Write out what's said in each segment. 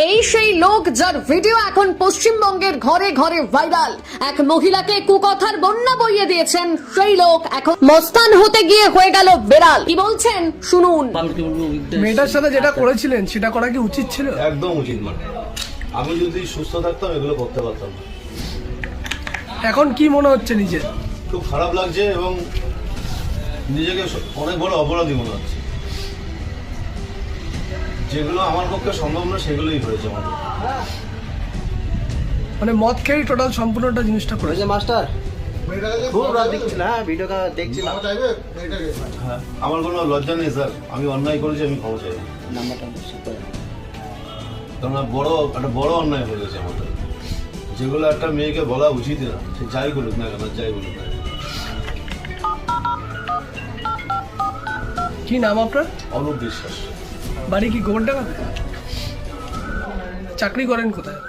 এই সেই লোক যার ভিডিও এখন পশ্চিমবঙ্গের ঘরে ঘরে ভাইরাল। এক মহিলাকে কুকথার বন্যা বইয়ে দিয়েছেন সেই লোক এখন মস্তান হতে গিয়ে হয়ে গেল বেড়াল। কি বলছেন শুনুন। মেয়েটার সাথে যেটা করেছিলেন সেটা করা কি উচিত ছিল? একদম উচিত না। আমি যদি সুস্থ থাকতাম এগুলো করতে পারতাম না। এখন কি মনে হচ্ছে নিজের? খুব খারাপ লাগছে এবং নিজেকে অনেক বড় অপরাধী মনে হচ্ছে। যেগুলো আমার পক্ষে সম্ভব না সেগুলোই হয়েছে আমার। মানে মদ খেয়ে টোটাল সম্পূর্ণটা জিনিসটা করেছে। মাস্টার খুব রাত দেখছিল, হ্যাঁ ভিডিওটা দেখছিলাম। হ্যাঁ, আমার কোনো লজ্জা নেই স্যার, আমি অন্যায় করেছি, আমি ক্ষমা চাই। নাম্বারটা সেভ করে কারণ একটা বড় অন্যায় হয়ে গেছে আমাদের, যেগুলো একটা মেয়েকে বলা উচিত না। সে যাই বলুক না কেন, যাই বলুক না। কি নাম আপনার? অনুপ বিশ্বাস। বাড়ি কি গোবরডাঙ্গাতে? চাকরি করেন কোথায়?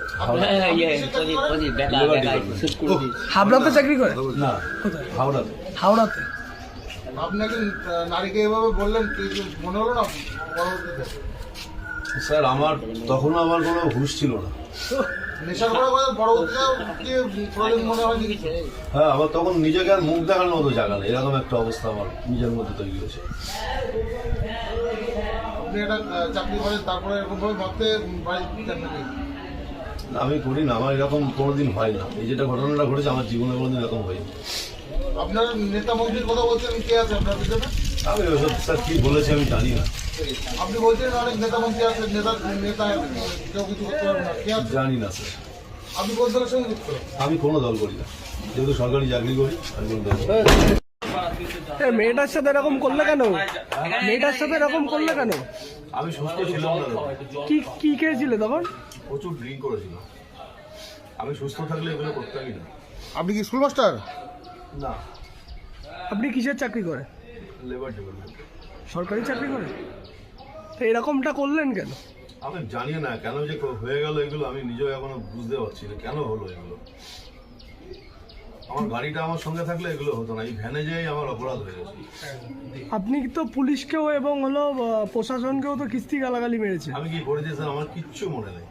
হাবড়াতে চাকরি করেন? না, কোথায়? হাওড়াতে। হাওড়াতে। আপনাকে নারীকে এভাবে বললেন, কিছু মনে হলো না পরবর্তীতে? স্যার তখনও আমার কোনো হুঁশ ছিল না। নেশার করার পরে পরবর্তীতেও কি প্রয়োজন মনে হয়নি কিছু? হ্যাঁ, আবার তখন নিজেকে আর মুখ দেখানোর মতো জায়গা নেই, এরকম একটা অবস্থা আমার নিজের মধ্যে তৈরি হয়েছে। আপনি একটা চাকরি করেন, তারপরে এরকম ভাবে ভাবতে বাড়ি যান নাকি? আমি করি না, আমার এরকম কোনোদিন হয় না। এই যেটা ঘটনাটা ঘটেছে আমার জীবনে কোনোদিন এরকম হয়নি। আপনার নেতা মন্ত্রীর কথা বলছেন, কে আছে আপনার পিছনে? আমি ওসব স্যার কি বলেছি আমি জানি না। আপনি বলছেন অনেক নেতা মন্ত্রী আছে, নেতা কেউ কিছু করতে পারবে না, কে আছে? জানি না স্যার, আপনি কোন দলের সঙ্গে যুক্ত? আমি কোনো দল করি না, যেহেতু সরকারি চাকরি করি আমি কোনো দল করি না। মেয়েটার সাথে এরকম করলে কেন? মেয়েটার সাথে এরকম করলে কেন? আমি সুস্থ ছিলাম না, কি খেয়েছিলে তখন? প্রচুর ড্রিঙ্ক করেছিলাম। আমি সুস্থ থাকলে এগুলো করতামই না। আপনি কি স্কুল মাস্টার? না, আপনি কিসের চাকরি করেন? Labour development. সরকারি চাকরি করেন? তো এরকমটা করলেন কেন? আমি জানি না কেন যে হয়ে গেল এগুলো, আমি নিজেও এখনো বুঝতে পারছি না কেন হলো এগুলো। আমার গাড়িটা আমার সঙ্গে থাকলে এগুলো হতো না, এই ভ্যানে যেই আমার অপরাধ হয়ে গেছে। আপনি তো পুলিশকেও এবং প্রশাসনকেও তো কিস্তি গালাগালি মেরেছে। আমি কি করেছি স্যার আমার কিচ্ছু মনে নেই।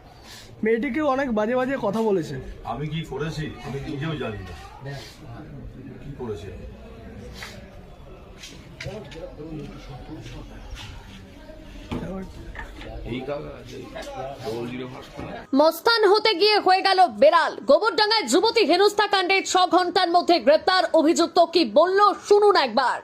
মেয়েটিকেও অনেক বাজে বাজে কথা বলেছে। আমি কি করেছি আমি নিজেও জানি না কি করেছি। মস্তান হতে গিয়ে হয়ে গেল বেড়াল। গোবরডাঙ্গায় যুবতী হেনস্থা কাণ্ডে 6 ঘন্টার মধ্যে গ্রেপ্তার অভিযুক্ত। কি বলল শুনুন একবার।